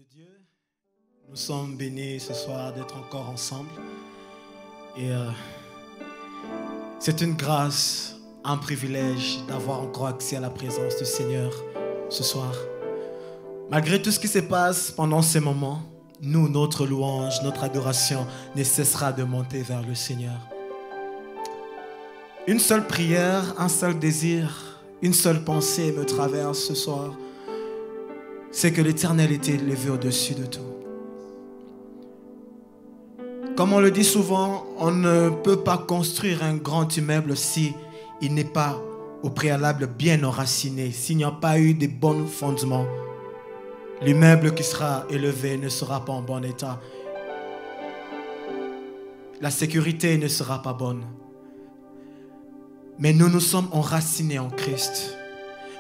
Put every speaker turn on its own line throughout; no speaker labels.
de Dieu, nous sommes bénis ce soir d'être encore ensemble. Et c'est une grâce, un privilège d'avoir encore accès à la présence du Seigneur ce soir. Malgré tout ce qui se passe pendant ces moments, nous, notre louange, notre adoration ne cessera de monter vers le Seigneur. Une seule prière, un seul désir, une seule pensée me traverse ce soir. C'est que l'Éternel était élevé au-dessus de tout. Comme on le dit souvent, on ne peut pas construire un grand immeuble si il n'est pas au préalable bien enraciné, s'il n'y a pas eu de bons fondements. L'immeuble qui sera élevé ne sera pas en bon état. La sécurité ne sera pas bonne. Mais nous sommes enracinés en Christ.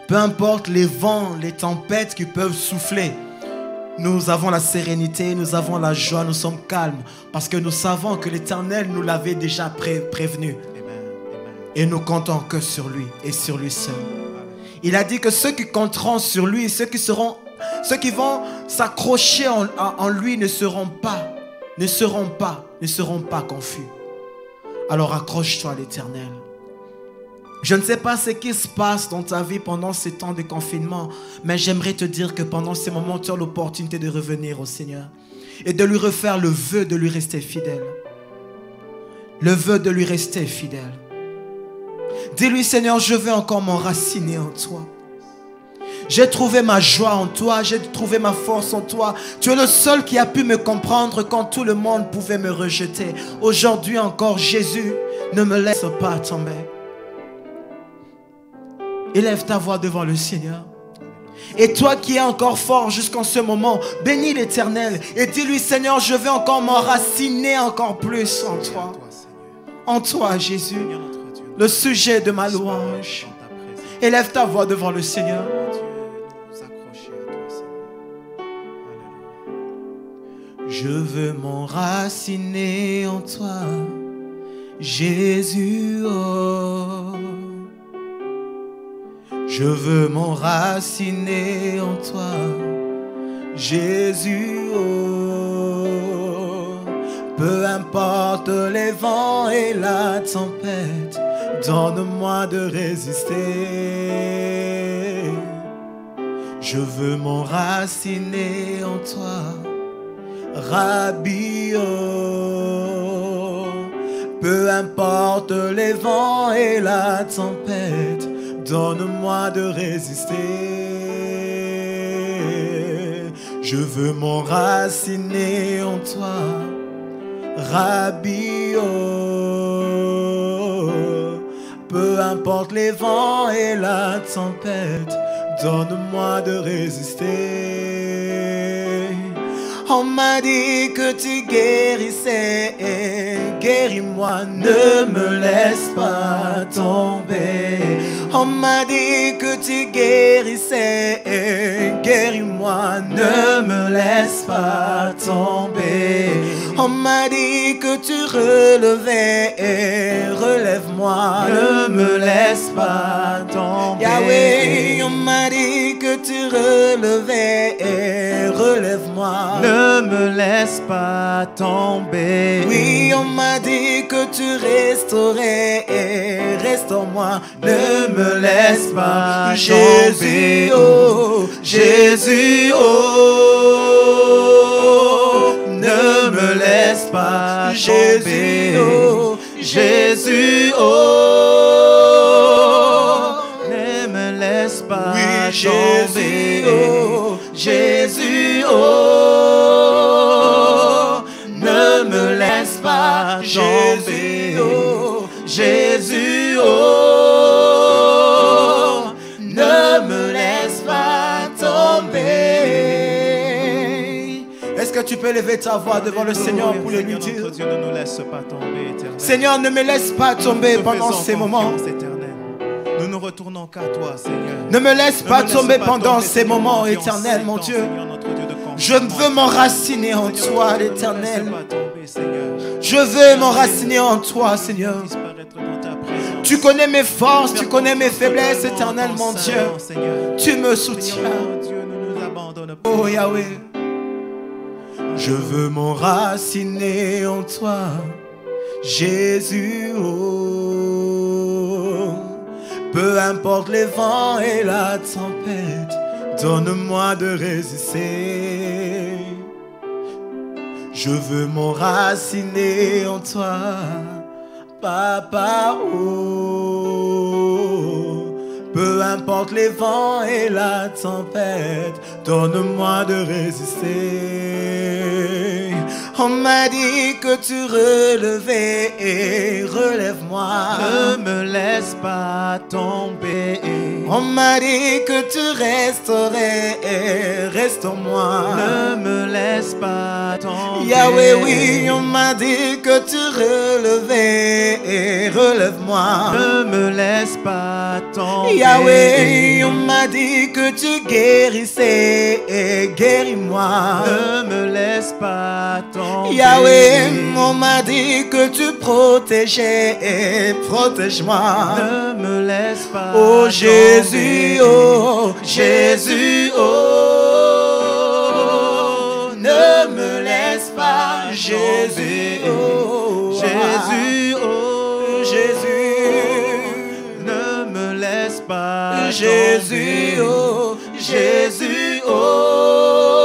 Peu importe les vents, les tempêtes qui peuvent souffler, nous avons la sérénité, nous avons la joie, nous sommes calmes parce que nous savons que l'Éternel nous l'avait déjà prévenu. Et nous comptons que sur lui et sur lui seul. Il a dit que ceux qui compteront sur lui, ceux qui vont s'accrocher en lui ne seront pas confus. Alors accroche-toi à l'Éternel. Je ne sais pas ce qui se passe dans ta vie pendant ces temps de confinement, mais j'aimerais te dire que pendant ces moments, tu as l'opportunité de revenir au Seigneur et de lui refaire le vœu de lui rester fidèle. Le vœu de lui rester fidèle. Dis-lui, Seigneur, je veux encore m'enraciner en toi. J'ai trouvé ma joie en toi, j'ai trouvé ma force en toi. Tu es le seul qui a pu me comprendre quand tout le monde pouvait me rejeter. Aujourd'hui encore, Jésus, ne me laisse pas tomber. Élève ta voix devant le Seigneur. Et toi qui es encore fort jusqu'en ce moment, bénis l'Éternel et dis-lui, Seigneur, je veux encore m'enraciner encore plus en toi. En toi, Jésus, le sujet de ma louange. Élève ta voix devant le Seigneur. Je veux m'enraciner en toi, Jésus. Oh. Je veux m'enraciner en toi, Jésus. Oh. Peu importe les vents et la tempête, donne-moi de résister. Je veux m'enraciner en toi, Rabbi. Oh. Peu importe les vents et la tempête, donne-moi de résister. Je veux m'enraciner en toi, Rabbi. Oh. Peu importe les vents et la tempête, donne-moi de résister. On m'a dit que tu guérissais, guéris-moi, ne me laisse pas tomber. On m'a dit que tu guérissais, guéris-moi, ne me laisse pas tomber. On m'a dit que tu relevais, relève-moi, ne me laisse pas tomber. Yahweh, on m'a dit que tu relevais, relève-moi,
ne me laisse pas tomber.
Oui, on m'a dit que tu restaurais, restaure-moi, ne me laisse pas
Jésus,
tomber. Oh, Jésus, oh,
ne me laisse pas
Jésus, oh,
Jésus, oh, ne me laisse pas
oui,
Jésus,
oh, Jésus, oh,
ne me laisse pas
Jésus, oh,
Jésus, oh,
ne me laisse pas tomber. Est-ce que tu peux lever ta voix devant le Seigneur pour lui dire,
notre Dieu, ne nous laisse pas tomber, éternel.
Seigneur, ne me laisse pas tomber pendant ces moments.
Nous ne retournons qu'à toi, Seigneur.
Ne me laisse pas tomber pendant ces moments, éternel, mon Dieu. Je veux m'enraciner en toi, l'Éternel. Je veux m'enraciner en toi, Seigneur. Tu connais mes forces, tu connais mes faiblesses, éternel, mon Dieu. Tu me soutiens. Oh Yahweh. Je veux m'enraciner en toi, Jésus. Oh. Peu importe les vents et la tempête, donne-moi de résister. Je veux m'enraciner en toi, Papa. Oh. Peu importe les vents et la tempête, donne-moi de résister. On m'a dit que tu relevais et relève-moi.
Ne me laisse pas tomber.
On m'a dit que tu resterais et restaure-moi.
Ne me laisse pas tomber.
Yahweh, oui, on m'a dit que tu relevais et relève-moi.
Ne me laisse pas tomber.
Yahweh, on m'a dit que tu guérissais et guéris-moi.
Ne me laisse pas tomber.
Yahweh, on m'a dit que tu protégeais et protège-moi.
Ne me laisse pas
Oh Jésus,
tomber.
oh Jésus, oh. Ne me laisse pas, Jésus, oh.
Jésus, oh.
Jésus.
Ne me laisse pas
Jésus,
tomber.
oh, Jésus, oh,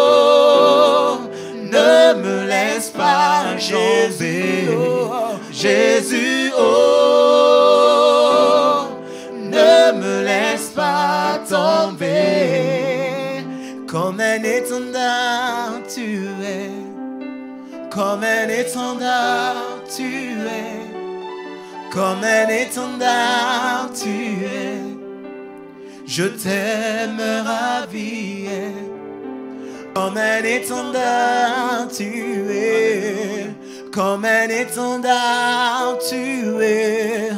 ne me laisse pas, Jésus, oh, Jésus, oh, ne me laisse pas tomber. Comme un étendard tu es, comme un étendard tu es. Comme un étendard tu es, je t'aime ravir. Comme un étendard tu es, comme un étendard tu es,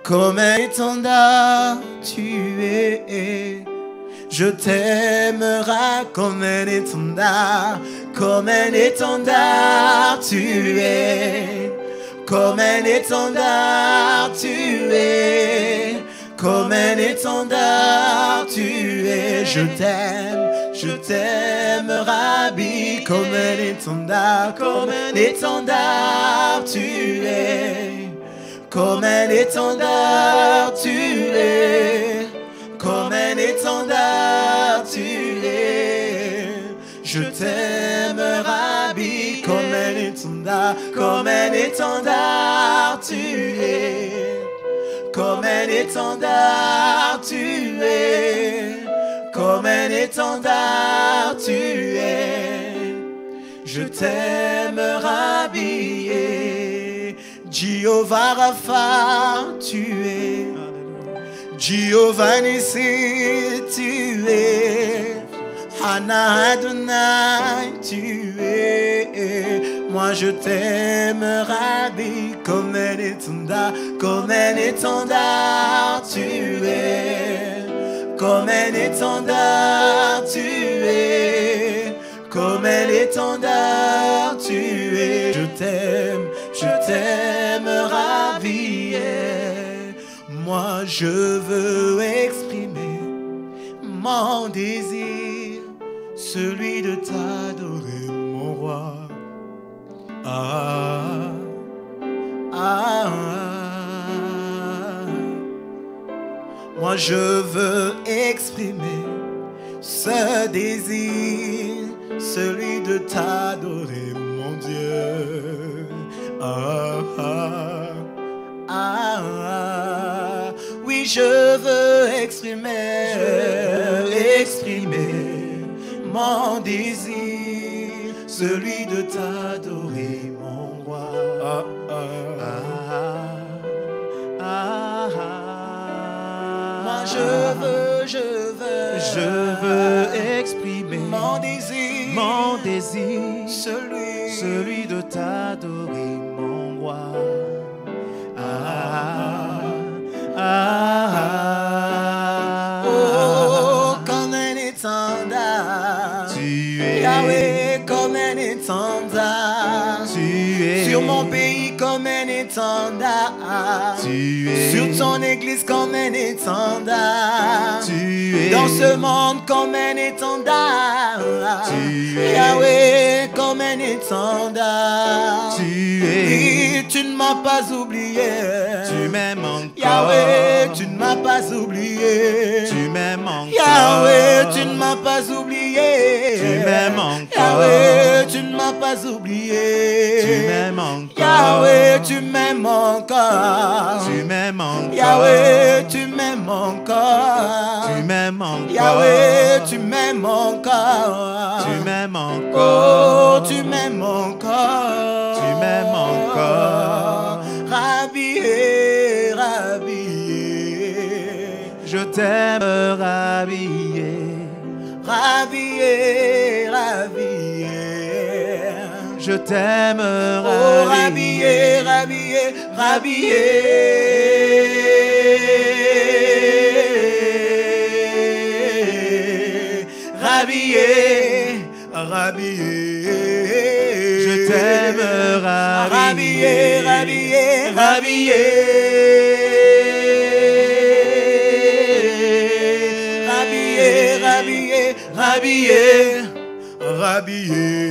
comme un étendard tu es. Je t'aimerai comme un étendard tu es. Comme un étendard tu es, comme un étendard tu es. Je t'aime, Rabbi, comme un étendard tu es. Comme un étendard tu es, comme un étendard tu es. Je t'aime, Rabbi, comme un étendard tu es. Comme un étendard tu es. Comme un étendard tu es. Je t'aime, Rabbi. Jéhovah Rapha, tu es. Jéhovah Nissi, tu es. Hana Adonai, tu es. Moi je t'aime, Rabbi, comme un étendard tu es. Comme un étendard tu es. Comme un étendard tu es. Je t'aime, Rabbi. Moi je veux exprimer mon désir, celui de t'adorer, mon roi. Ah, ah, ah. Moi je veux exprimer ce désir, celui de t'adorer, mon Dieu. Ah, ah, ah, ah. Oui, je veux exprimer mon désir, celui de t'adorer, mon roi. Ah, ah, ah, ah, ah. Moi je veux exprimer mon désir, celui de t'adorer, mon roi. Ah, ah, ah, ah. Oh, comme un étendard tu es. Yahweh, comme un étendard tu es. Sur mon pays comme un étendard.
Tu es
Sur ton église comme un étendard.
Tu es
Dans ce monde comme un étendard.
Tu es
Yahweh comme un étendard.
Tu es
Oui, tu ne m'as pas oublié.
Tu m'aimes encore.
Yahweh, tu ne m'as pas oublié.
Tu m'aimes encore.
Yahweh, tu ne m'as pas oublié.
Tu m'aimes encore.
Yahweh, tu ne m'as pas oublié.
Tu m'aimes encore.
Yahweh, tu m'aimes encore.
Tu m'aimes encore.
Yahweh, tu m'aimes encore.
Tu m'aimes encore.
Yahweh, tu m'aimes encore.
Tu m'aimes
Oh,
encore.
tu m'aimes encore.
Tu m'aimes encore.
Rhabillé, rhabillé.
Je t'aime rhabillé.
Rhabillé, rhabillé.
Je t'aime
Oh, rhabillé, rhabillé, rhabillé. Rhabillé, rhabillé.
Je t'aime
Rhabillé, rhabillé, rhabillé. Rhabillé, rhabillé, rhabillé. Rhabillé.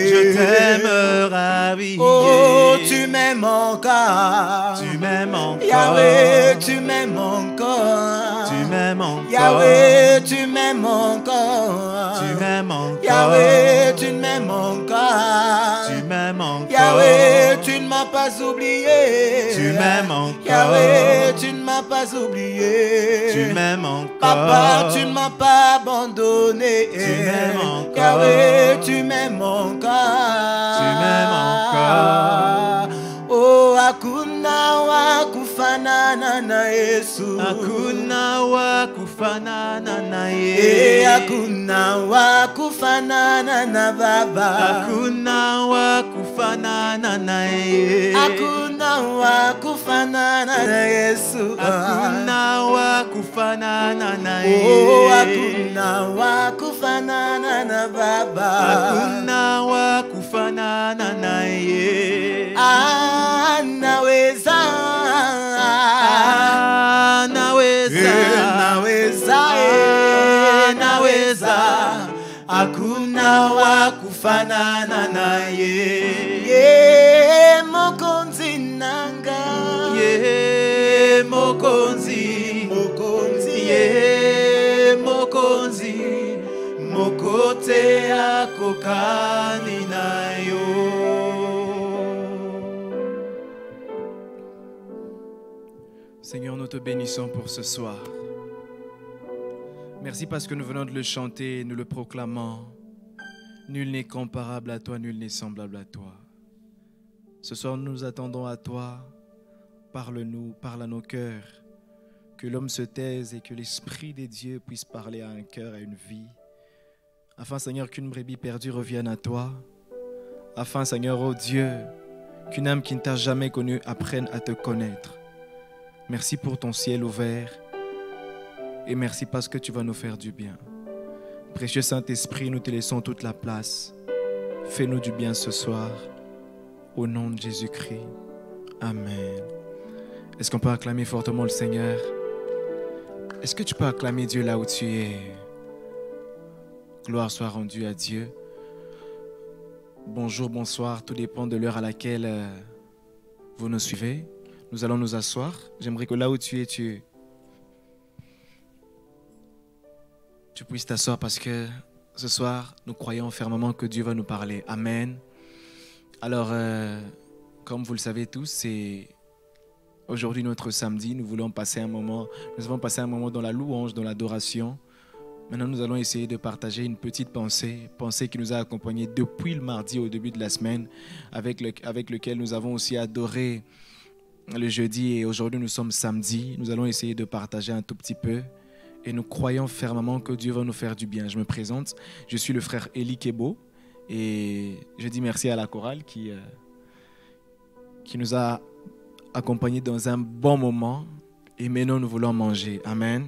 Je t'aime rhabillé.
Oh, tu m'aimes encore.
Tu m'aimes encore.
Yahweh, tu m'aimes encore.
Tu m'aimes encore.
Yahweh, tu m'aimes encore.
Tu m'aimes encore.
Yahweh, tu m'aimes encore.
Tu m'aimes encore.
Yahweh, tu ne m'as pas oublié.
Tu m'aimes encore.
Yahweh, tu ne m'as pas oublié.
Tu m'aimes encore.
Papa, tu ne m'as pas abandonné.
Tu m'aimes encore.
Yahweh, tu m'aimes encore.
Tu m'aimes encore.
Oh, hakuna wa kufanana na Yesu.
Hakuna wa kufanana na yeye.
Hakuna wa kufanana na Baba.
Hakuna wa kufanana na yeye.
Hakuna wa kufanana na Yesu.
Hakuna wa kufanana na
Oh,
yeye.
hakuna wa kufanana na Baba.
Hakuna wa kufanana na yeye.
Anaweza.
Anaweza.
Naweza. Naweza. Hakuna wa kufanana na yeye. Mokonzi nanga.
Ye mokonzi.
Mokonzi.
Ye mokonzi. Mokote akokani na yo. Seigneur, nous te bénissons pour ce soir. Merci parce que nous venons de le chanter et nous le proclamons. Nul n'est comparable à toi, nul n'est semblable à toi. Ce soir, nous nous attendons à toi. Parle-nous, parle à nos cœurs. Que l'homme se taise et que l'Esprit des dieux puisse parler à un cœur, à une vie. Afin, Seigneur, qu'une brebis perdue revienne à toi. Afin, Seigneur, ô Dieu, qu'une âme qui ne t'a jamais connu apprenne à te connaître. Merci pour ton ciel ouvert. Et merci parce que tu vas nous faire du bien. Précieux Saint-Esprit, nous te laissons toute la place. Fais-nous du bien ce soir. Au nom de Jésus-Christ. Amen. Est-ce qu'on peut acclamer fortement le Seigneur? Est-ce que tu peux acclamer Dieu là où tu es? Gloire soit rendue à Dieu. Bonjour, bonsoir, tout dépend de l'heure à laquelle vous nous suivez. Nous allons nous asseoir. J'aimerais que là où tu es, tu puisses t'asseoir parce que ce soir, nous croyons fermement que Dieu va nous parler. Amen. Alors, comme vous le savez tous, c'est aujourd'hui notre samedi. Nous avons passé un moment dans la louange, dans l'adoration. Maintenant, nous allons essayer de partager une petite pensée qui nous a accompagnés depuis le mardi au début de la semaine, avec lequel nous avons aussi adoré le jeudi et aujourd'hui nous sommes samedi. Nous allons essayer de partager un tout petit peu et nous croyons fermement que Dieu va nous faire du bien. Je me présente, je suis le frère Eli Kebo et je dis merci à la chorale qui nous a accompagnés dans un bon moment et maintenant nous voulons manger. Amen.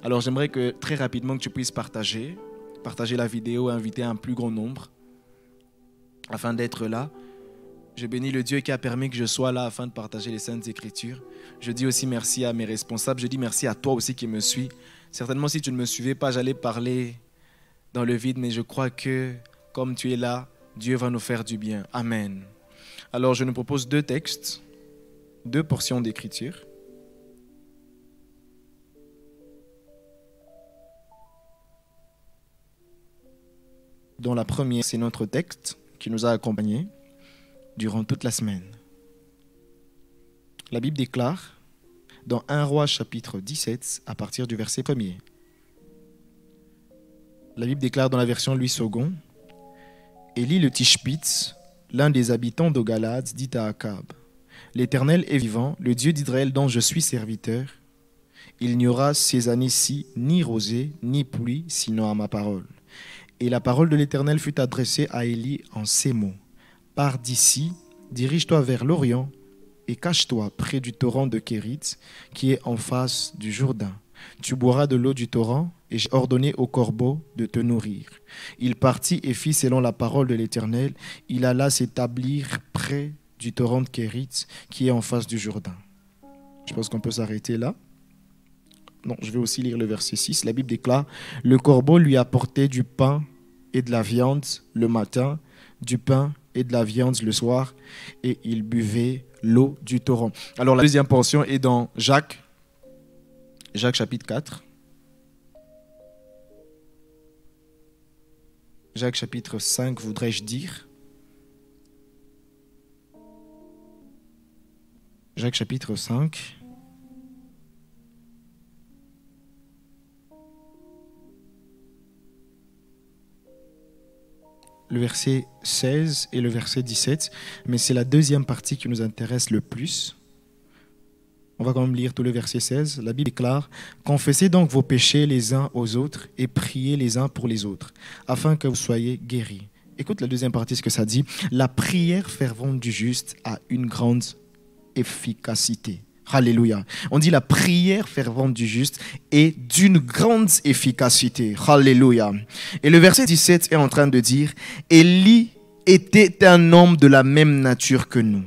Alors j'aimerais que très rapidement que tu puisses partager la vidéo, inviter un plus grand nombre afin d'être là. Je bénis le Dieu qui a permis que je sois là afin de partager les Saintes Écritures. Je dis aussi merci à mes responsables. Je dis merci à toi aussi qui me suis. Certainement, si tu ne me suivais pas, j'allais parler dans le vide, mais je crois que, comme tu es là, Dieu va nous faire du bien. Amen. Alors, je nous propose 2 textes, 2 portions d'Écriture. Dont la première, c'est notre texte qui nous a accompagnés durant toute la semaine. La Bible déclare dans 1 Roi chapitre 17 à partir du verset 1er. La Bible déclare dans la version Louis II, Élie le Tishbite, l'un des habitants de Galade, dit à Akab, l'Éternel est vivant, le Dieu d'Israël dont je suis serviteur. Il n'y aura ces années-ci ni rosée ni pluie, sinon à ma parole. Et la parole de l'Éternel fut adressée à Élie en ces mots. Pars d'ici, dirige-toi vers l'Orient et cache-toi près du torrent de Kérit, qui est en face du Jourdain. Tu boiras de l'eau du torrent, et j'ai ordonné au corbeau de te nourrir. Il partit et fit selon la parole de l'Éternel. Il alla s'établir près du torrent de Kérit, qui est en face du Jourdain. Je pense qu'on peut s'arrêter là. Non, je vais aussi lire le verset 6. La Bible déclare, le corbeau lui apportait du pain et de la viande le matin, du pain et de la viande le soir, et il buvait l'eau du torrent. Alors la deuxième portion est dans Jacques chapitre 4. Jacques chapitre 5, voudrais-je dire. Jacques chapitre 5. Le verset 16 et le verset 17, mais c'est la deuxième partie qui nous intéresse le plus. On va quand même lire tout le verset 16. La Bible déclare « Confessez donc vos péchés les uns aux autres et priez les uns pour les autres, afin que vous soyez guéris. » Écoute la deuxième partie, ce que ça dit. « La prière fervente du juste a une grande efficacité. » Alléluia. On dit la prière fervente du juste est d'une grande efficacité. Alléluia. Et le verset 17 est en train de dire « Élie était un homme de la même nature que nous. »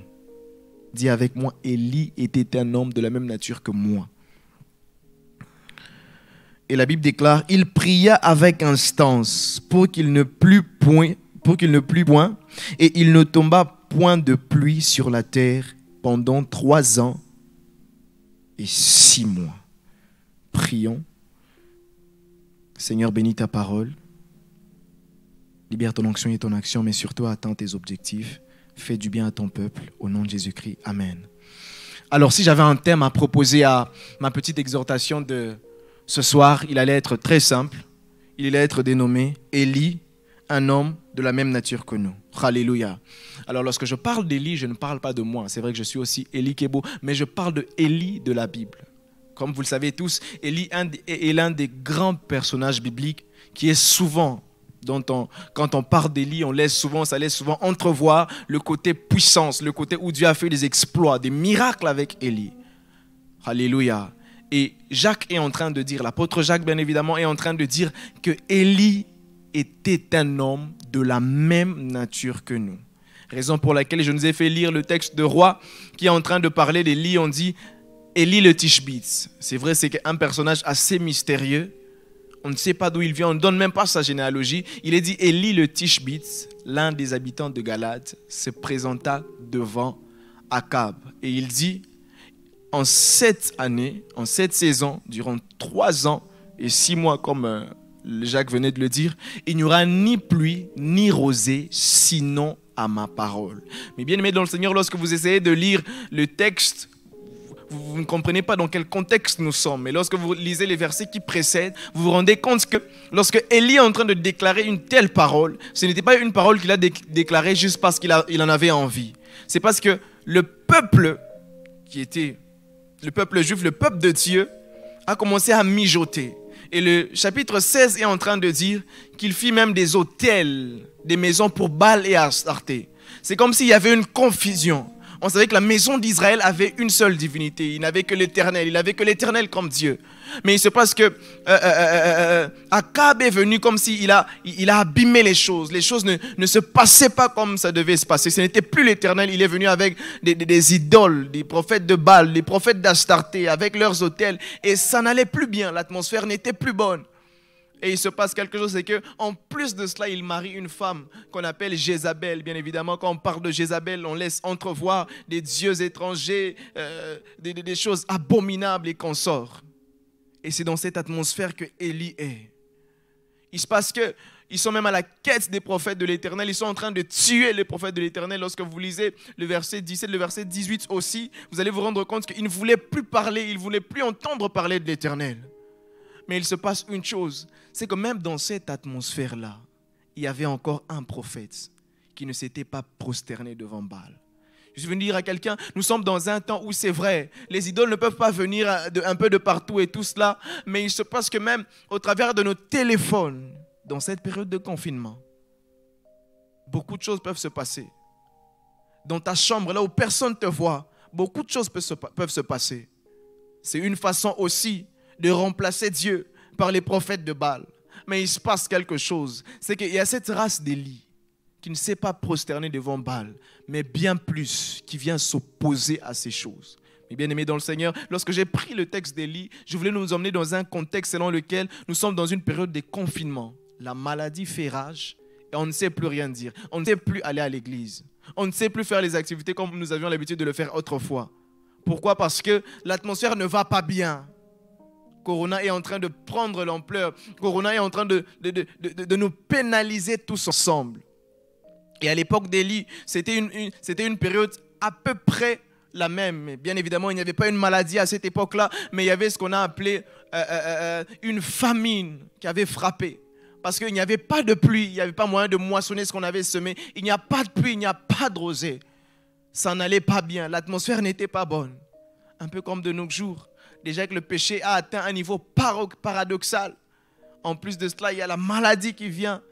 Dis avec moi, Élie était un homme de la même nature que moi. Et la Bible déclare « Il pria avec instance pour qu'il ne plût point, et il ne tomba point de pluie sur la terre pendant 3 ans et 6 mois. » Prions. Seigneur, bénis ta parole. Libère ton onction et ton action, mais surtout atteins tes objectifs. Fais du bien à ton peuple. Au nom de Jésus-Christ. Amen. Alors, si j'avais un thème à proposer à ma petite exhortation de ce soir, il allait être très simple. Il allait être dénommé Élie, un homme de la même nature que nous. Alléluia. Alors, lorsque je parle d'Élie, je ne parle pas de moi. C'est vrai que je suis aussi Élie Kebo, mais je parle de Élie de la Bible. Comme vous le savez tous, Élie est l'un des grands personnages bibliques qui est souvent, quand on parle d'Élie, ça laisse souvent entrevoir le côté puissance, le côté où Dieu a fait des exploits, des miracles avec Élie. Alléluia. Et Jacques est en train de dire, l'apôtre Jacques bien évidemment est en train de dire que Élie était un homme de la même nature que nous. Raison pour laquelle je nous ai fait lire le texte de Roi qui est en train de parler d'Élie. On dit Élie le Tishbite. C'est vrai, c'est un personnage assez mystérieux. On ne sait pas d'où il vient, on ne donne même pas sa généalogie. Il est dit Élie le Tishbite, l'un des habitants de Galade, se présenta devant Akab. Et il dit, en 7 années, en 7 saisons, durant 3 ans et 6 mois, comme Jacques venait de le dire, il n'y aura ni pluie, ni rosée, sinon à ma parole. Mais bien aimé dans le Seigneur, lorsque vous essayez de lire le texte, vous ne comprenez pas dans quel contexte nous sommes. Mais lorsque vous lisez les versets qui précèdent, vous vous rendez compte que lorsque Élie est en train de déclarer une telle parole, ce n'était pas une parole qu'il a déclarée juste parce qu'il en avait envie. C'est parce que le peuple qui était le peuple juif, le peuple de Dieu, a commencé à mijoter. Et le chapitre 16 est en train de dire qu'il fit même des autels, des maisons pour Baal et Astarté. C'est comme s'il y avait une confusion. On savait que la maison d'Israël avait une seule divinité. Il n'avait que l'Éternel. Il n'avait que l'Éternel comme Dieu. Mais il se passe que Akab est venu comme s'il a abîmé les choses. Les choses ne se passaient pas comme ça devait se passer. Ce n'était plus l'Éternel. Il est venu avec des idoles, des prophètes de Baal, des prophètes d'Astarté, avec leurs autels. Et ça n'allait plus bien. L'atmosphère n'était plus bonne. Et il se passe quelque chose, c'est qu'en plus de cela, il marie une femme qu'on appelle Jézabel. Bien évidemment, quand on parle de Jézabel, on laisse entrevoir des dieux étrangers, des choses abominables et consorts. Et c'est dans cette atmosphère que Élie est. Il se passe qu'ils sont même à la quête des prophètes de l'Éternel. Ils sont en train de tuer les prophètes de l'Éternel. Lorsque vous lisez le verset 17, le verset 18 aussi, vous allez vous rendre compte qu'ils ne voulaient plus parler, ils ne voulaient plus entendre parler de l'Éternel. Mais il se passe une chose, c'est que même dans cette atmosphère-là, il y avait encore un prophète qui ne s'était pas prosterné devant Baal. Je veux dire à quelqu'un, nous sommes dans un temps où c'est vrai, les idoles ne peuvent pas venir un peu de partout et tout cela, mais il se passe que même au travers de nos téléphones, dans cette période de confinement, beaucoup de choses peuvent se passer. Dans ta chambre, là où personne ne te voit, beaucoup de choses peuvent se passer. C'est une façon aussi de remplacer Dieu par les prophètes de Baal. Mais il se passe quelque chose. C'est qu'il y a cette race d'Élie qui ne s'est pas prosterner devant Baal, mais bien plus qui vient s'opposer à ces choses. Mais bien aimé dans le Seigneur, lorsque j'ai pris le texte d'Élie, je voulais nous emmener dans un contexte selon lequel nous sommes dans une période de confinement. La maladie fait rage et on ne sait plus rien dire. On ne sait plus aller à l'église. On ne sait plus faire les activités comme nous avions l'habitude de le faire autrefois. Pourquoi? Parce que l'atmosphère ne va pas bien. Corona est en train de prendre l'ampleur. Corona est en train de nous pénaliser tous ensemble. Et à l'époque d'Élie, c'était une période à peu près la même. Bien évidemment, il n'y avait pas une maladie à cette époque-là, mais il y avait ce qu'on a appelé une famine qui avait frappé. Parce qu'il n'y avait pas de pluie, il n'y avait pas moyen de moissonner ce qu'on avait semé. Il n'y a pas de pluie, il n'y a pas de rosée. Ça n'allait pas bien, l'atmosphère n'était pas bonne. Un peu comme de nos jours. Déjà que le péché a atteint un niveau paradoxal. En plus de cela, il y a la maladie qui vient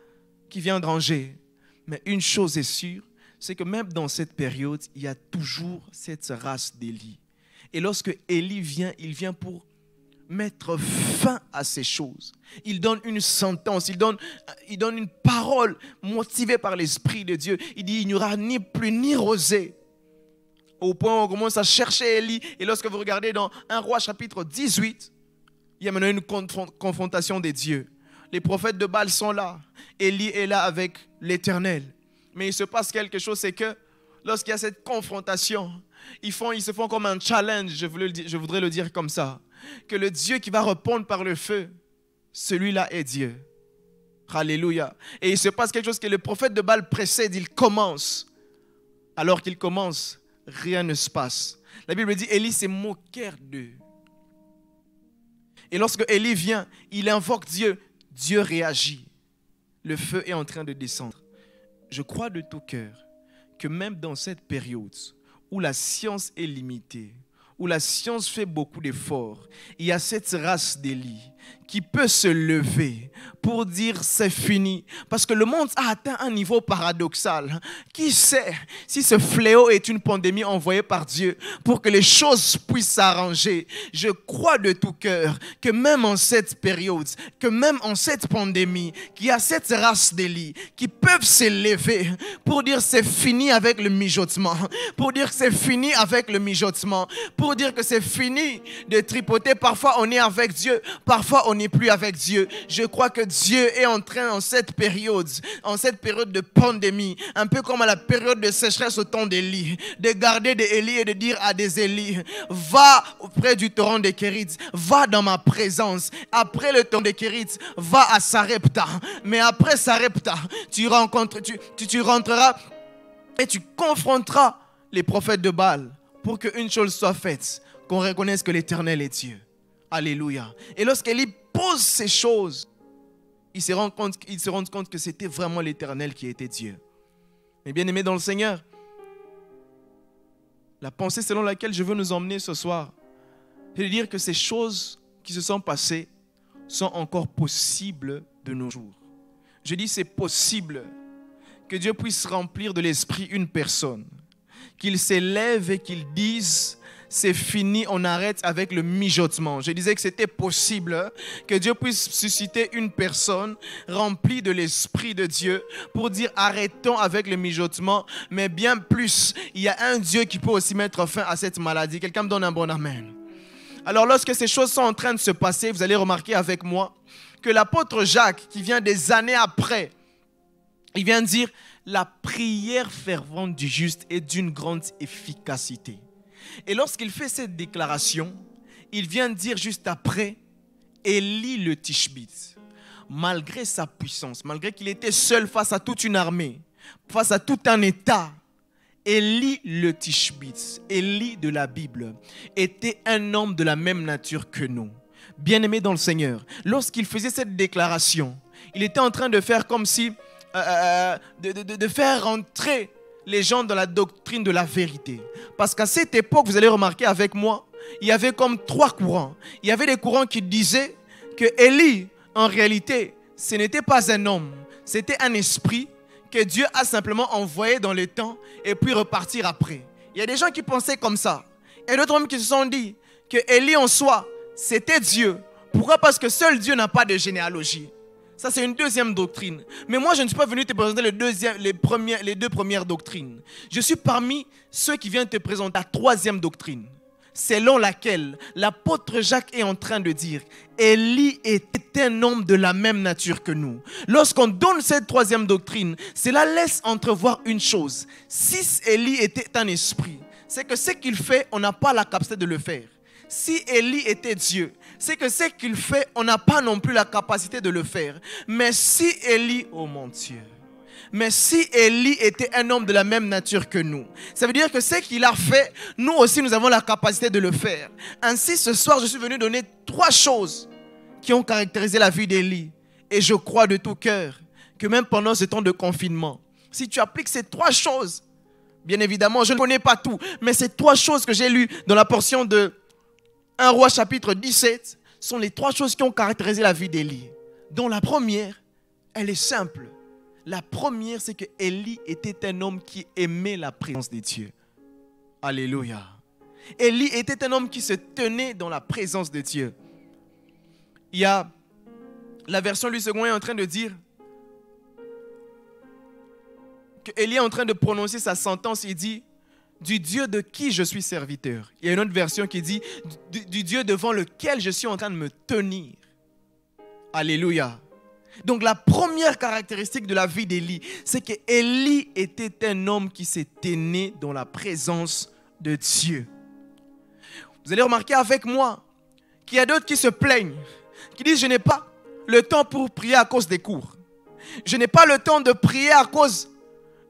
déranger. Mais une chose est sûre, c'est que même dans cette période, il y a toujours cette race d'Élie. Et lorsque Élie vient, il vient pour mettre fin à ces choses. Il donne une sentence, il donne une parole motivée par l'Esprit de Dieu. Il dit, il n'y aura ni pluie ni rosée. Au point où on commence à chercher Élie. Et lorsque vous regardez dans 1 Roi chapitre 18, il y a maintenant une confrontation des dieux. Les prophètes de Baal sont là. Élie est là avec l'Éternel. Mais il se passe quelque chose, c'est que lorsqu'il y a cette confrontation, ils se font comme un challenge, je voudrais le dire comme ça. Que le Dieu qui va répondre par le feu, celui-là est Dieu. Alléluia. Et il se passe quelque chose que le prophète de Baal précède, il commence. Alors qu'il commence, rien ne se passe. La Bible dit, Élie s'est moqué d'eux. Et lorsque Élie vient, il invoque Dieu. Dieu réagit. Le feu est en train de descendre. Je crois de tout cœur que même dans cette période où la science est limitée, où la science fait beaucoup d'efforts, il y a cette race d'Élie qui peut se lever pour dire c'est fini. Parce que le monde a atteint un niveau paradoxal. Qui sait si ce fléau est une pandémie envoyée par Dieu pour que les choses puissent s'arranger. Je crois de tout cœur que même en cette période, que même en cette pandémie, qu'il y a cette race d'Élie qui peuvent se lever pour dire c'est fini avec le mijotement, pour dire que c'est fini avec le mijotement, pour dire que c'est fini de tripoter. Parfois on est avec Dieu, parfois on n'est plus avec Dieu. Je crois que Dieu est en train en cette période de pandémie, un peu comme à la période de sécheresse au temps d'Élie, de garder des Élie et de dire à des Élie, va auprès du torrent de Kérit, va dans ma présence. Après le torrent de Kérit, va à Sarepta. Mais après Sarepta, tu rentreras et tu confronteras les prophètes de Baal pour qu'une chose soit faite, qu'on reconnaisse que l'Éternel est Dieu. Alléluia. Et lorsqu'Élie pose ces choses, ils se rendent compte que c'était vraiment l'Éternel qui était Dieu. Mais bien aimés dans le Seigneur, la pensée selon laquelle je veux nous emmener ce soir, c'est de dire que ces choses qui se sont passées sont encore possibles de nos jours. Je dis c'est possible que Dieu puisse remplir de l'esprit une personne. qu'ils s'élèvent et qu'ils disent c'est fini, on arrête avec le mijotement. Je disais que c'était possible que Dieu puisse susciter une personne remplie de l'Esprit de Dieu pour dire arrêtons avec le mijotement, mais bien plus, il y a un Dieu qui peut aussi mettre fin à cette maladie. Quelqu'un me donne un bon amen. Alors lorsque ces choses sont en train de se passer, vous allez remarquer avec moi que l'apôtre Jacques, qui vient des années après, il vient dire la prière fervente du juste est d'une grande efficacité. Et lorsqu'il fait cette déclaration, il vient dire juste après, Élie le Tishbite, malgré sa puissance, malgré qu'il était seul face à toute une armée, face à tout un État, Élie le Tishbite, Élie de la Bible, était un homme de la même nature que nous. Bien-aimé dans le Seigneur, lorsqu'il faisait cette déclaration, il était en train de faire comme si, de faire rentrer les gens dans la doctrine de la vérité. Parce qu'à cette époque, vous allez remarquer avec moi, il y avait comme 3 courants. Il y avait des courants qui disaient que Élie, en réalité, ce n'était pas un homme, c'était un esprit que Dieu a simplement envoyé dans le temps et puis repartir après. Il y a des gens qui pensaient comme ça. Et d'autres hommes qui se sont dit que Élie en soi, c'était Dieu. Pourquoi? Parce que seul Dieu n'a pas de généalogie. Ça, c'est une deuxième doctrine. Mais moi, je ne suis pas venu te présenter les 2 premières doctrines. Je suis parmi ceux qui viennent te présenter la 3e doctrine, selon laquelle l'apôtre Jacques est en train de dire Élie était un homme de la même nature que nous. Lorsqu'on donne cette 3e doctrine, cela laisse entrevoir une chose. Si Élie était un esprit, c'est que ce qu'il fait, on n'a pas la capacité de le faire. Si Élie était Dieu, c'est que ce qu'il fait, on n'a pas non plus la capacité de le faire. Mais si Élie, oh mon Dieu, mais si Élie était un homme de la même nature que nous, ça veut dire que ce qu'il a fait, nous aussi nous avons la capacité de le faire. Ainsi, ce soir, je suis venu donner 3 choses qui ont caractérisé la vie d'Élie. Et je crois de tout cœur que même pendant ce temps de confinement, si tu appliques ces 3 choses, bien évidemment, je ne connais pas tout, mais ces 3 choses que j'ai lues dans la portion de 1 Roi chapitre 17 sont les 3 choses qui ont caractérisé la vie d'Élie. Dont la première, elle est simple. La première, c'est que Élie était un homme qui aimait la présence de Dieu. Alléluia. Élie était un homme qui se tenait dans la présence de Dieu. Il y a la version Louis II est en train de dire que Élie est en train de prononcer sa sentence. Il dit du Dieu de qui je suis serviteur. Il y a une autre version qui dit du Dieu devant lequel je suis en train de me tenir. Alléluia. Donc la première caractéristique de la vie d'Élie, c'est que Élie était un homme qui se tenait dans la présence de Dieu. Vous allez remarquer avec moi qu'il y a d'autres qui se plaignent, qui disent je n'ai pas le temps pour prier à cause des cours. Je n'ai pas le temps de prier à cause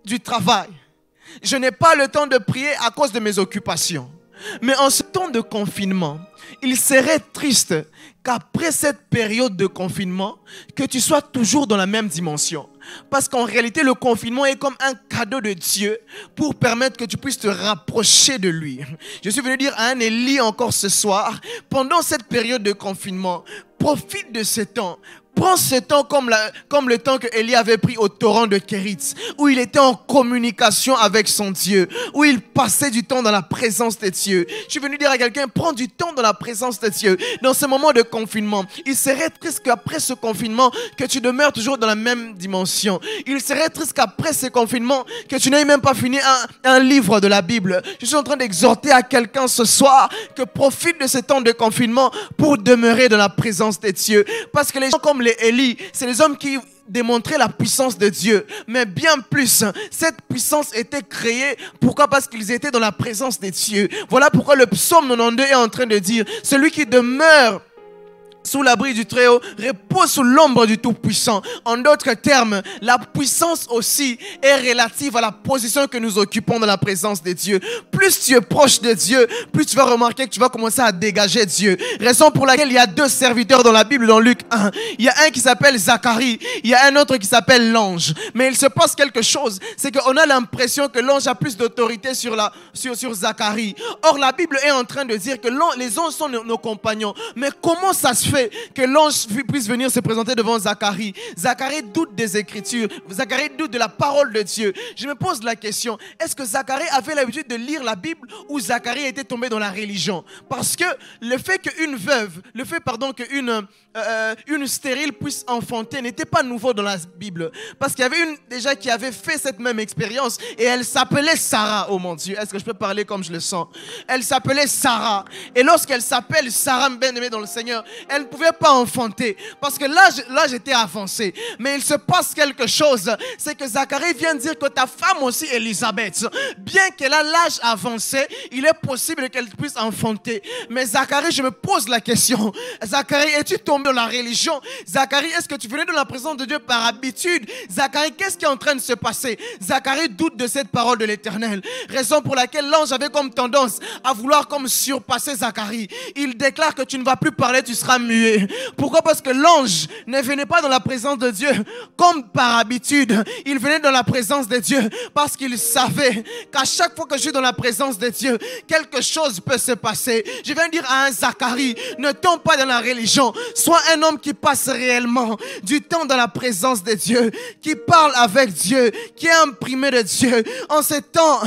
du travail. Je n'ai pas le temps de prier à cause de mes occupations. Mais en ce temps de confinement, il serait triste qu'après cette période de confinement, que tu sois toujours dans la même dimension. Parce qu'en réalité, le confinement est comme un cadeau de Dieu pour permettre que tu puisses te rapprocher de lui. Je suis venu dire à un Élie encore ce soir, pendant cette période de confinement, profite de ce temps. Prends ce temps comme le temps que Élie avait pris au torrent de Kérit, où il était en communication avec son Dieu, où il passait du temps dans la présence de Dieu. Je suis venu dire à quelqu'un, prends du temps dans la présence de Dieu. Dans ce moment de confinement, il serait triste qu'après ce confinement, que tu demeures toujours dans la même dimension. Il serait triste qu'après ce confinement, que tu n'aies même pas fini un livre de la Bible. Je suis en train d'exhorter à quelqu'un ce soir, que profite de ce temps de confinement pour demeurer dans la présence de Dieu. Parce que les gens comme les Élie, c'est les hommes qui démontraient la puissance de Dieu. Mais bien plus, cette puissance était créée. Pourquoi? Parce qu'ils étaient dans la présence de Dieu. Voilà pourquoi le psaume 92 est en train de dire, celui qui demeure sous l'abri du Très-Haut repose sous l'ombre du Tout-Puissant. En d'autres termes, la puissance aussi est relative à la position que nous occupons dans la présence de Dieu. Plus tu es proche de Dieu, plus tu vas remarquer que tu vas commencer à dégager Dieu. Raison pour laquelle il y a 2 serviteurs dans la Bible, dans Luc 1. Il y a un qui s'appelle Zacharie, il y a un autre qui s'appelle l'ange. Mais il se passe quelque chose, c'est qu'on a l'impression que l'ange a plus d'autorité sur Zacharie. Or, la Bible est en train de dire que les anges sont nos compagnons. Mais comment ça se fait demander que l'ange puisse venir se présenter devant Zacharie. Zacharie doute des Écritures. Zacharie doute de la parole de Dieu. Je me pose la question, est-ce que Zacharie avait l'habitude de lire la Bible ou Zacharie était tombé dans la religion? Parce que le fait qu'une veuve, qu'une stérile puisse enfanter n'était pas nouveau dans la Bible. Parce qu'il y avait une déjà qui avait fait cette même expérience et elle s'appelait Sarah. Oh mon Dieu, est-ce que je peux parler comme je le sens? Elle s'appelait Sarah. Et lorsqu'elle s'appelle Sarah, bien-aimée dans le Seigneur, elle ne pouvait pas enfanter parce que l'âge était avancé. Mais il se passe quelque chose. C'est que Zacharie vient dire que ta femme aussi, Élisabeth, bien qu'elle a l'âge avancé, il est possible qu'elle puisse enfanter. Mais Zacharie, je me pose la question. Zacharie, es-tu tombé dans la religion? Zacharie, est-ce que tu venais dans la présence de Dieu par habitude? Zacharie, qu'est-ce qui est en train de se passer? Zacharie doute de cette parole de l'Éternel. Raison pour laquelle l'ange avait comme tendance à vouloir comme surpasser Zacharie. Il déclare que tu ne vas plus parler, tu seras muet. Pourquoi? Parce que l'ange ne venait pas dans la présence de Dieu comme par habitude. Il venait dans la présence de Dieu parce qu'il savait qu'à chaque fois que je suis dans la présence de Dieu, quelque chose peut se passer. Je viens dire à un Zacharie, ne tombe pas dans la religion. Sois un homme qui passe réellement du temps dans la présence de Dieu, qui parle avec Dieu, qui est imprimé de Dieu. En ces temps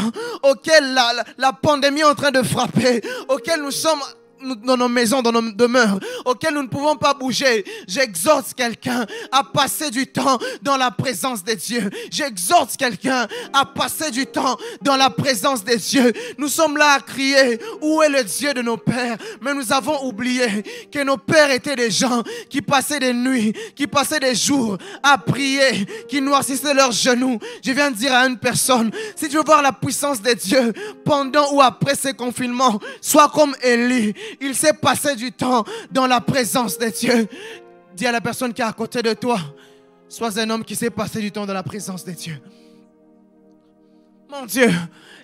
auxquels la pandémie est en train de frapper, auxquels nous sommes dans nos maisons, dans nos demeures, auxquelles nous ne pouvons pas bouger, j'exhorte quelqu'un à passer du temps dans la présence de Dieu. J'exhorte quelqu'un à passer du temps dans la présence de Dieu. Nous sommes là à crier, où est le Dieu de nos pères? Mais nous avons oublié que nos pères étaient des gens qui passaient des nuits, qui passaient des jours à prier, qui noircissaient leurs genoux. Je viens de dire à une personne, si tu veux voir la puissance de Dieu pendant ou après ces confinements, sois comme Élie. Il s'est passé du temps dans la présence de Dieu. Dis à la personne qui est à côté de toi, sois un homme qui s'est passé du temps dans la présence de Dieu. Mon Dieu,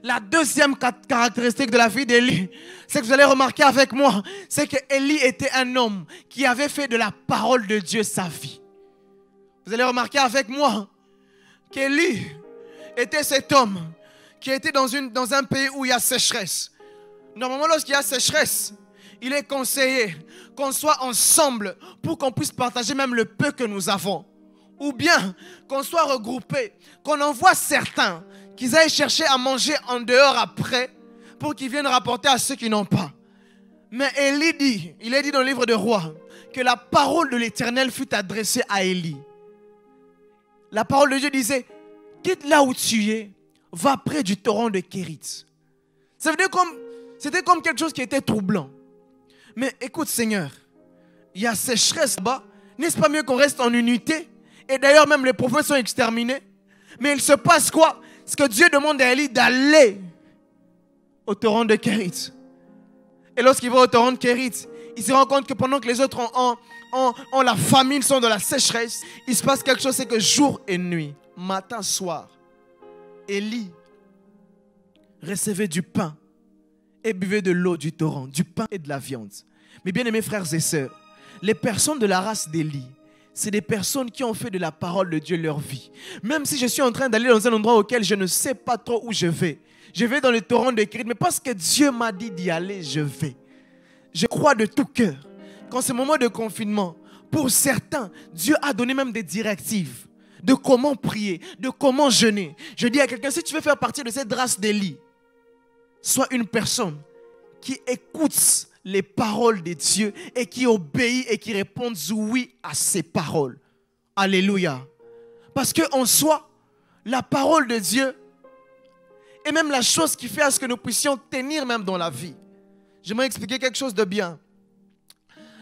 la deuxième caractéristique de la vie d'Élie, c'est que vous allez remarquer avec moi, c'est que Élie était un homme qui avait fait de la parole de Dieu sa vie. Vous allez remarquer avec moi qu'Élie était cet homme qui était dans un pays où il y a sécheresse. Normalement, lorsqu'il y a sécheresse, il est conseillé qu'on soit ensemble pour qu'on puisse partager même le peu que nous avons. Ou bien qu'on soit regroupés, qu'on envoie certains qu'ils aillent chercher à manger en dehors après pour qu'ils viennent rapporter à ceux qui n'ont pas. Mais il est dit dans le livre de Rois que la parole de l'Éternel fut adressée à Élie. La parole de Dieu disait, quitte là où tu es, va près du torrent de Kérit. C'était comme quelque chose qui était troublant. Mais écoute Seigneur, il y a sécheresse là-bas. N'est-ce pas mieux qu'on reste en unité? Et d'ailleurs même les prophètes sont exterminés. Mais il se passe quoi? C'est que Dieu demande à Élie d'aller au torrent de Kérit. Et lorsqu'il va au torrent de Kérit, il se rend compte que pendant que les autres ont la famine, sont dans la sécheresse, il se passe quelque chose, c'est que jour et nuit, matin, soir, Élie recevait du pain et buvait de l'eau du torrent, du pain et de la viande. Mais bien aimés frères et sœurs, les personnes de la race d'Élie, c'est des personnes qui ont fait de la parole de Dieu leur vie. Même si je suis en train d'aller dans un endroit auquel je ne sais pas trop où je vais dans le torrent de Kérit, mais parce que Dieu m'a dit d'y aller, je vais. Je crois de tout cœur qu'en ce moment de confinement, pour certains, Dieu a donné même des directives de comment prier, de comment jeûner. Je dis à quelqu'un, si tu veux faire partie de cette race d'Élie, sois une personne qui écoute les paroles de Dieu et qui obéit et qui répond oui à ses paroles. Alléluia. Parce qu'en soi, la parole de Dieu est même la chose qui fait à ce que nous puissions tenir même dans la vie. J'aimerais expliquer quelque chose de bien.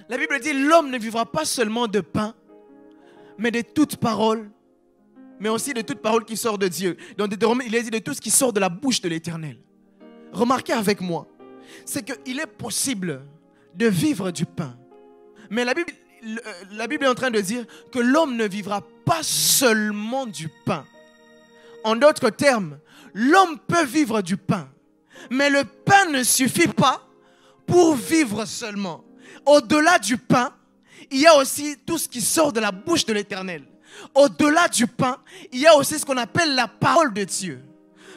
La Bible dit, l'homme ne vivra pas seulement de pain, mais de toute parole, mais aussi de toute parole qui sort de Dieu. Dans Deutéronome, il est dit de tout ce qui sort de la bouche de l'Éternel. Remarquez avec moi, c'est qu'il est possible de vivre du pain. Mais la Bible est en train de dire que l'homme ne vivra pas seulement du pain. En d'autres termes, l'homme peut vivre du pain, mais le pain ne suffit pas pour vivre seulement. Au-delà du pain, il y a aussi tout ce qui sort de la bouche de l'Éternel. Au-delà du pain, il y a aussi ce qu'on appelle la parole de Dieu.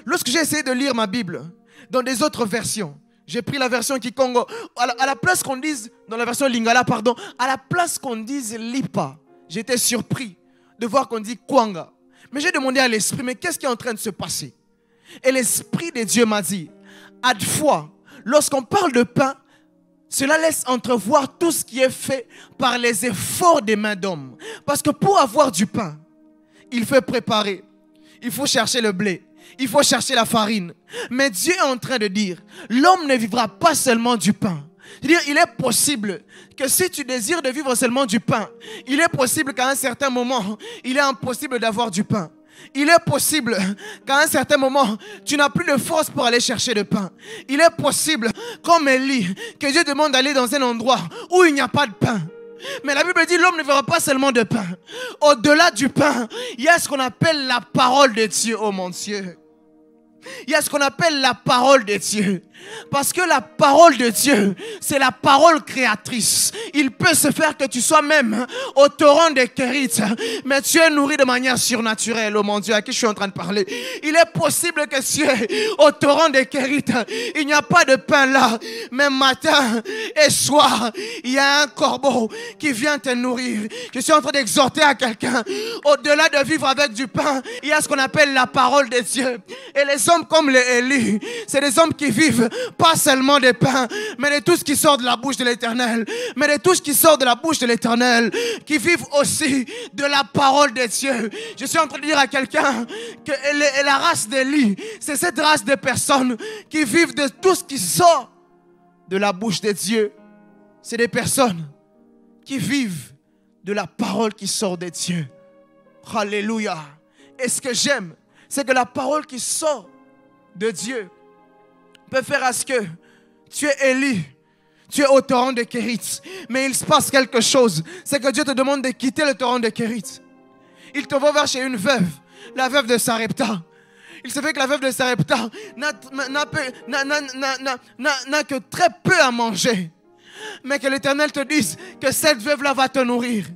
Lorsque j'ai essayé de lire ma Bible, dans des autres versions, J'ai pris la version Kikongo. À la place qu'on dise, dans la version Lingala, pardon, à la place qu'on dise Lipa, j'étais surpris de voir qu'on dit Kwanga. Mais j'ai demandé à l'esprit, mais qu'est-ce qui est en train de se passer? Et l'esprit de Dieu m'a dit, à deux fois, lorsqu'on parle de pain, cela laisse entrevoir tout ce qui est fait par les efforts des mains d'hommes. Parce que pour avoir du pain, il faut préparer, il faut chercher le blé, il faut chercher la farine. Mais Dieu est en train de dire, l'homme ne vivra pas seulement du pain. C'est-à-dire, il est possible que si tu désires de vivre seulement du pain, il est possible qu'à un certain moment, il est impossible d'avoir du pain. Il est possible qu'à un certain moment, tu n'as plus de force pour aller chercher le pain. Il est possible, comme Élie, que Dieu demande d'aller dans un endroit où il n'y a pas de pain. Mais la Bible dit l'homme ne verra pas seulement de pain. Au-delà du pain, il y a ce qu'on appelle la parole de Dieu. Oh mon Dieu. Il y a ce qu'on appelle la parole de Dieu. Parce que la parole de Dieu, c'est la parole créatrice. Il peut se faire que tu sois même au torrent des Kérites, mais tu es nourri de manière surnaturelle. Oh mon Dieu, à qui je suis en train de parler? Il est possible que tu es au torrent des Kérites. Il n'y a pas de pain là, mais matin et soir, il y a un corbeau qui vient te nourrir. Je suis en train d'exhorter à quelqu'un. Au-delà de vivre avec du pain, il y a ce qu'on appelle la parole de Dieu. Et les hommes comme les Élie, c'est des hommes qui vivent pas seulement de pain, mais de tout ce qui sort de la bouche de l'Éternel. Mais de tout ce qui sort de la bouche de l'Éternel, qui vivent aussi de la parole de Dieu. Je suis en train de dire à quelqu'un que la race d'Élie, c'est cette race de personnes qui vivent de tout ce qui sort de la bouche de Dieu. C'est des personnes qui vivent de la parole qui sort de Dieu. Alléluia. Et ce que j'aime, c'est que la parole qui sort de Dieu peut faire à ce que tu es Élie, tu es au torrent de Kérith, mais il se passe quelque chose. C'est que Dieu te demande de quitter le torrent de Kérith. Il te va vers chez une veuve, la veuve de Sarepta. Il se fait que la veuve de Sarepta n'a que très peu à manger, mais que l'Éternel te dise que cette veuve-là va te nourrir.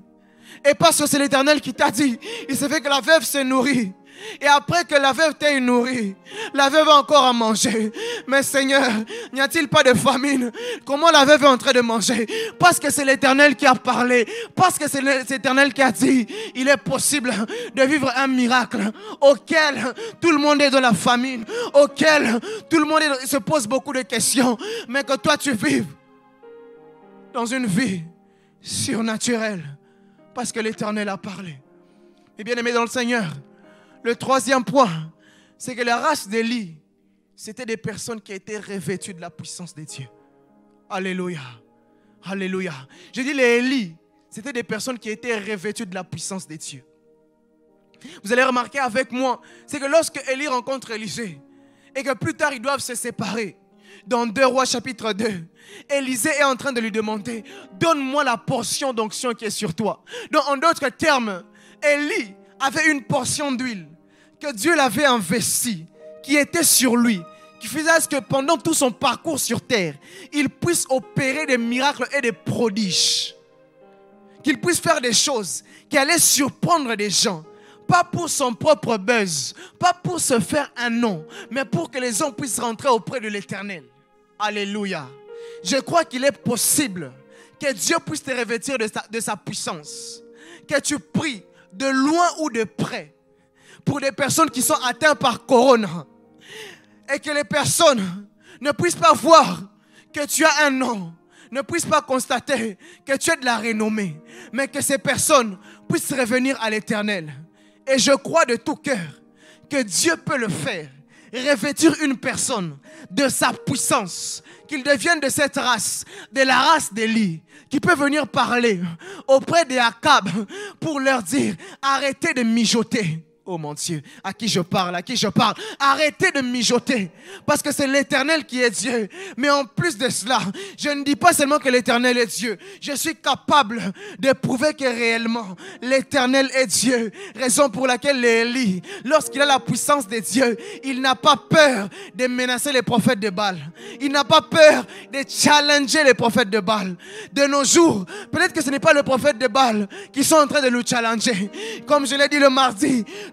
Et parce que c'est l'Éternel qui t'a dit, il se fait que la veuve se nourrit. Et après que la veuve t'ait nourrie, la veuve a encore à manger. Mais Seigneur, n'y a-t-il pas de famine? Comment la veuve est en train de manger? Parce que c'est l'Éternel qui a parlé. Parce que c'est l'Éternel qui a dit, il est possible de vivre un miracle auquel tout le monde est dans la famine, auquel tout le monde se pose beaucoup de questions. Mais que toi tu vives dans une vie surnaturelle. Parce que l'Éternel a parlé. Et bien aimé dans le Seigneur, le troisième point, c'est que la race d'Élie, c'était des personnes qui étaient revêtues de la puissance de Dieu. Alléluia. Alléluia. Je dis les Élie, c'était des personnes qui étaient revêtues de la puissance de Dieu. Vous allez remarquer avec moi, c'est que lorsque Élie rencontre Élisée, et que plus tard ils doivent se séparer, dans 2 Rois chapitre 2, Élisée est en train de lui demander, donne-moi la portion d'onction qui est sur toi. Donc en d'autres termes, Élie avait une portion d'huile que Dieu l'avait investie, qui était sur lui, qui faisait à ce que pendant tout son parcours sur terre, il puisse opérer des miracles et des prodiges. Qu'il puisse faire des choses qui allaient surprendre des gens. Pas pour son propre buzz, pas pour se faire un nom, mais pour que les gens puissent rentrer auprès de l'Éternel. Alléluia. Je crois qu'il est possible que Dieu puisse te revêtir de sa puissance. Que tu pries de loin ou de près pour des personnes qui sont atteintes par corona. Et que les personnes ne puissent pas voir que tu as un nom, ne puissent pas constater que tu as de la renommée, mais que ces personnes puissent revenir à l'Éternel. Et je crois de tout cœur que Dieu peut le faire, revêtir une personne de sa puissance, qu'il devienne de cette race, de la race d'Élie, qui peut venir parler auprès des Akab pour leur dire, arrêtez de mijoter. Oh mon Dieu, à qui je parle, à qui je parle. Arrêtez de mijoter, parce que c'est l'Éternel qui est Dieu. Mais en plus de cela, je ne dis pas seulement que l'Éternel est Dieu. Je suis capable de prouver que réellement l'Éternel est Dieu. Raison pour laquelle Élie, lorsqu'il a la puissance de Dieu, il n'a pas peur de menacer les prophètes de Baal. Il n'a pas peur de challenger les prophètes de Baal. De nos jours, peut-être que ce n'est pas les prophètes de Baal qui sont en train de nous challenger. Comme je l'ai dit le mardi,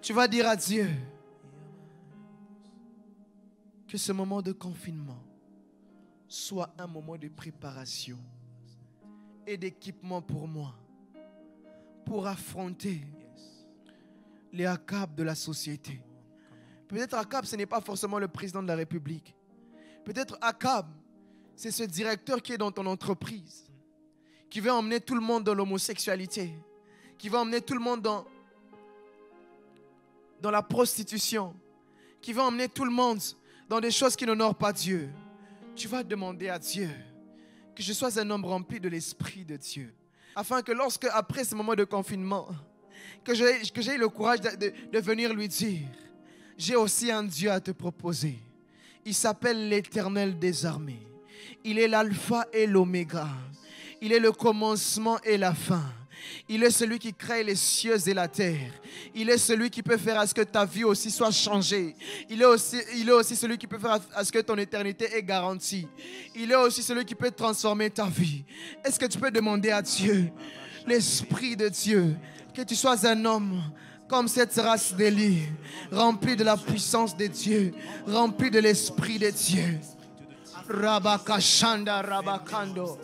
Tu vas dire à Dieu que ce moment de confinement soit un moment de préparation et d'équipement pour moi, pour affronter les Akab de la société. Peut-être Akab, ce n'est pas forcément le président de la République. Peut-être Akab, c'est ce directeur qui est dans ton entreprise, qui veut emmener tout le monde dans l'homosexualité, qui va emmener tout le monde dans la prostitution, qui va emmener tout le monde dans des choses qui n'honorent pas Dieu. Tu vas demander à Dieu que je sois un homme rempli de l'Esprit de Dieu, afin que lorsque, après ce moment de confinement, que j'ai le courage de venir lui dire, j'ai aussi un Dieu à te proposer. Il s'appelle l'Éternel des armées. Il est l'alpha et l'oméga. Il est le commencement et la fin. Il est celui qui crée les cieux et la terre. Il est celui qui peut faire à ce que ta vie aussi soit changée. Il est aussi celui qui peut faire à ce que ton éternité est garantie. Il est aussi celui qui peut transformer ta vie. Est-ce que tu peux demander à Dieu, l'Esprit de Dieu, que tu sois un homme comme cette race d'Élie, rempli de la puissance de Dieu, rempli de l'Esprit de Dieu,
Rabakashanda Rabakando.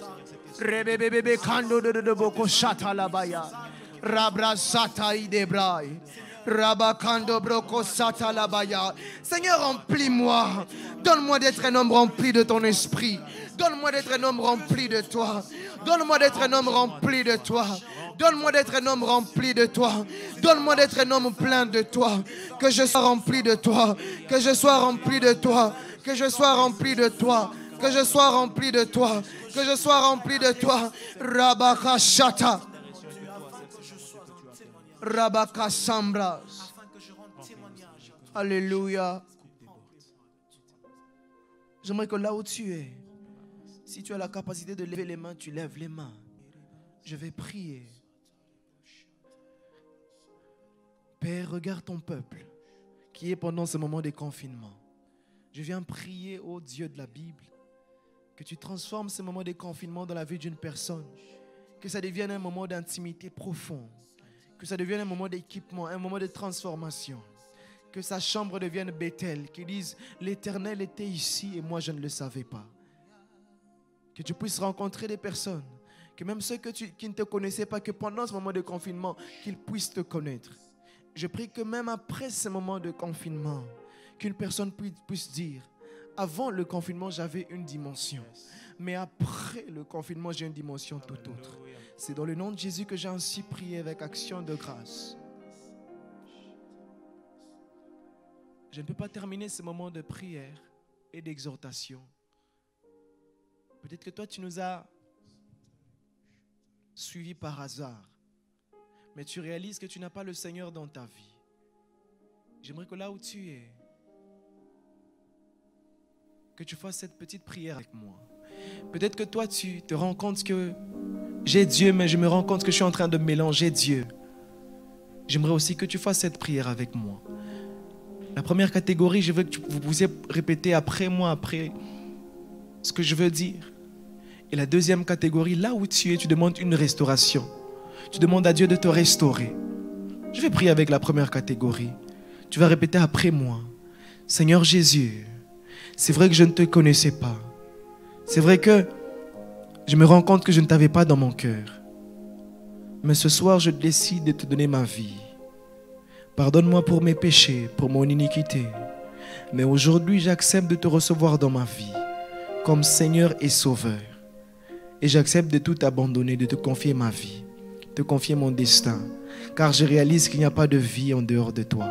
Rebebebe Kando de Boko Shata Labaya. Rabrazata Idebrai. Rabakando Broko Sata Labaya. Seigneur, remplis-moi. Donne-moi d'être un homme rempli de ton esprit. Donne-moi d'être un homme rempli de toi. Donne-moi d'être un homme rempli de toi. Donne-moi d'être un homme rempli de toi. Donne-moi d'être un homme plein de toi. Que je sois rempli de toi. Que je sois rempli de toi. Que je sois rempli de toi. Que je sois rempli de toi. Que je sois rempli de toi. Rabaka Shata. Rabaka Sambras. Alléluia. J'aimerais que là où tu es, si tu as la capacité de lever les mains, tu lèves les mains. Je vais prier. Père, regarde ton peuple qui est pendant ce moment de confinement. Je viens prier au Dieu de la Bible que tu transformes ce moment de confinement dans la vie d'une personne. Que ça devienne un moment d'intimité profonde. Que ça devienne un moment d'équipement, un moment de transformation. Que sa chambre devienne Bethel. Qu'ils disent, l'Éternel était ici et moi je ne le savais pas. Que tu puisses rencontrer des personnes. Que même ceux qui ne te connaissaient pas, que pendant ce moment de confinement, qu'ils puissent te connaître. Je prie que même après ce moment de confinement, qu'une personne puisse dire, avant le confinement, j'avais une dimension. Mais après le confinement, j'ai une dimension tout autre. C'est dans le nom de Jésus que j'ai ainsi prié avec action de grâce. Je ne peux pas terminer ce moment de prière et d'exhortation. Peut-être que toi, tu nous as suivis par hasard. Mais tu réalises que tu n'as pas le Seigneur dans ta vie. J'aimerais que là où tu es, que tu fasses cette petite prière avec moi. Peut-être que toi, tu te rends compte que j'ai Dieu, mais je me rends compte que je suis en train de mélanger Dieu. J'aimerais aussi que tu fasses cette prière avec moi. La première catégorie, je veux que vous puissiez répéter après moi, après ce que je veux dire. Et la deuxième catégorie, là où tu es, tu demandes une restauration. Tu demandes à Dieu de te restaurer. Je vais prier avec la première catégorie. Tu vas répéter après moi. Seigneur Jésus, c'est vrai que je ne te connaissais pas. C'est vrai que je me rends compte que je ne t'avais pas dans mon cœur. Mais ce soir, je décide de te donner ma vie. Pardonne-moi pour mes péchés, pour mon iniquité. Mais aujourd'hui, j'accepte de te recevoir dans ma vie comme Seigneur et Sauveur. Et j'accepte de tout abandonner, de te confier ma vie, de te confier mon destin. Car je réalise qu'il n'y a pas de vie en dehors de toi.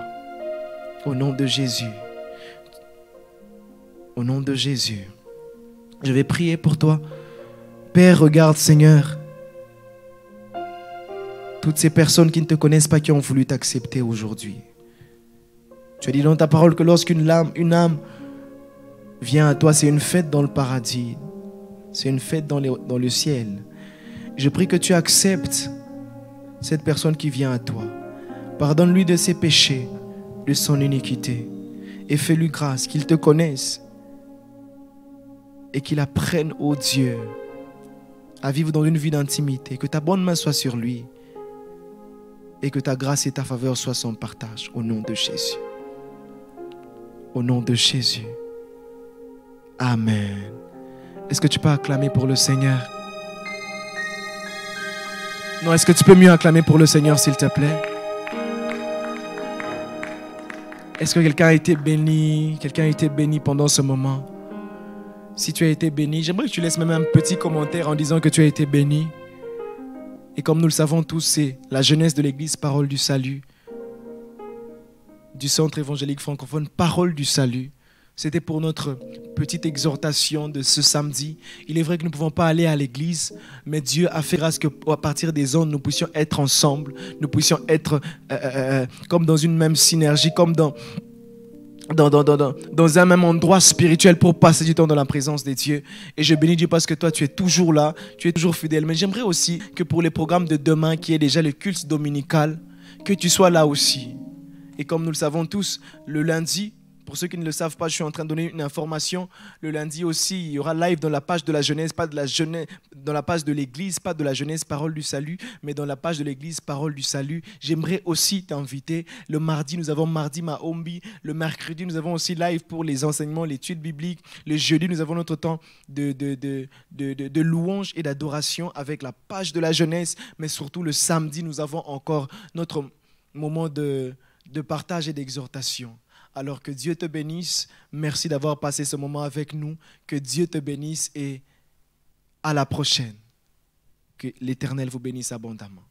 Au nom de Jésus. Au nom de Jésus. Je vais prier pour toi. Père, regarde, Seigneur, toutes ces personnes qui ne te connaissent pas, qui ont voulu t'accepter aujourd'hui. Tu as dit dans ta parole que lorsqu'une âme vient à toi, c'est une fête dans le paradis. C'est une fête dans le ciel. Je prie que tu acceptes cette personne qui vient à toi. Pardonne-lui de ses péchés, de son iniquité. Et fais-lui grâce, qu'il te connaisse. Et qu'il apprenne, ô Dieu, à vivre dans une vie d'intimité. Que ta bonne main soit sur lui. Et que ta grâce et ta faveur soient son partage. Au nom de Jésus. Au nom de Jésus. Amen. Est-ce que tu peux acclamer pour le Seigneur? Non, est-ce que tu peux mieux acclamer pour le Seigneur, s'il te plaît? Est-ce que quelqu'un a été béni? Quelqu'un a été béni pendant ce moment? Si tu as été béni, j'aimerais que tu laisses même un petit commentaire en disant que tu as été béni. Et comme nous le savons tous, c'est la jeunesse de l'Église Parole du Salut, du Centre évangélique francophone Parole du Salut. C'était pour notre petite exhortation de ce samedi. Il est vrai que nous ne pouvons pas aller à l'église, mais Dieu a fait grâce qu'à partir des ondes, nous puissions être ensemble, nous puissions être comme dans une même synergie, comme dans un même endroit spirituel pour passer du temps dans la présence de Dieu. Et je bénis Dieu parce que toi, tu es toujours là, tu es toujours fidèle. Mais j'aimerais aussi que pour les programmes de demain, qui est déjà le culte dominical, que tu sois là aussi. Et comme nous le savons tous, le lundi, Pour ceux qui ne le savent pas, je suis en train de donner une information. Le lundi aussi, il y aura live dans la page de la jeunesse, pas de la jeunesse, dans la page de l'église, pas de la jeunesse Parole du Salut, mais dans la page de l'église Parole du Salut. J'aimerais aussi t'inviter. Le mardi, nous avons Mardi Mahombi. Le mercredi, nous avons aussi live pour les enseignements, l'étude biblique. Le jeudi, nous avons notre temps de louange et d'adoration avec la page de la jeunesse. Mais surtout, le samedi, nous avons encore notre moment de partage et d'exhortation. Alors que Dieu te bénisse. Merci d'avoir passé ce moment avec nous. Que Dieu te bénisse et à la prochaine. Que l'Éternel vous bénisse abondamment.